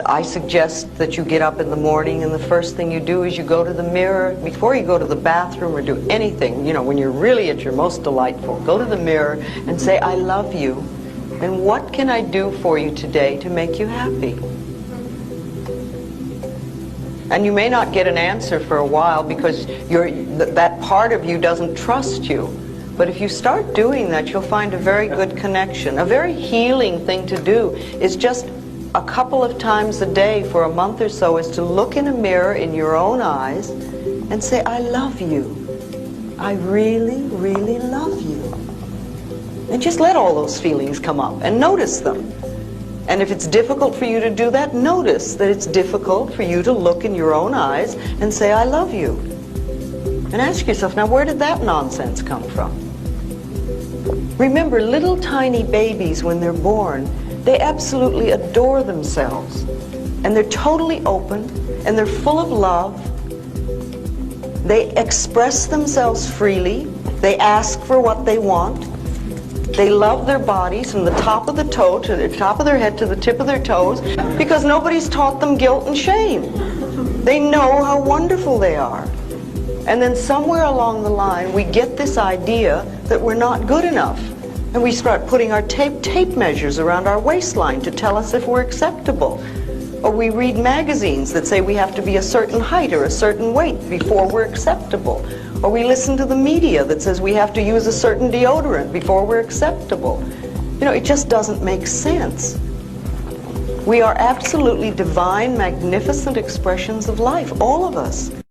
I suggest that you get up in the morning and the first thing you do is you go to the mirror. Before you go to the bathroom or do anything, you know, when you're really at your most delightful, go to the mirror and say, I love you, and what can I do for you today to make you happy? And you may not get an answer for a while because that part of you doesn't trust you. But if you start doing that, you'll find a very good connection. A very healing thing to do is just a couple of times a day for a month or so is to look in a mirror in your own eyes and say, I love you. I really, really love you. And just let all those feelings come up and notice them. And if it's difficult for you to do that, notice that it's difficult for you to look in your own eyes and say, I love you. And ask yourself, now where did that nonsense come from? Remember, little tiny babies, when they're born, they absolutely adore themselves. And they're totally open, and they're full of love. They express themselves freely. They ask for what they want. They love their bodies from the top of the toe to the top of their head to the tip of their toes because nobody's taught them guilt and shame. They know how wonderful they are. And then somewhere along the line, we get this idea that we're not good enough. And we start putting our tape measures around our waistline to tell us if we're acceptable. Or we read magazines that say we have to be a certain height or a certain weight before we're acceptable. Or we listen to the media that says we have to use a certain deodorant before we're acceptable. You know, it just doesn't make sense. We are absolutely divine, magnificent expressions of life, all of us.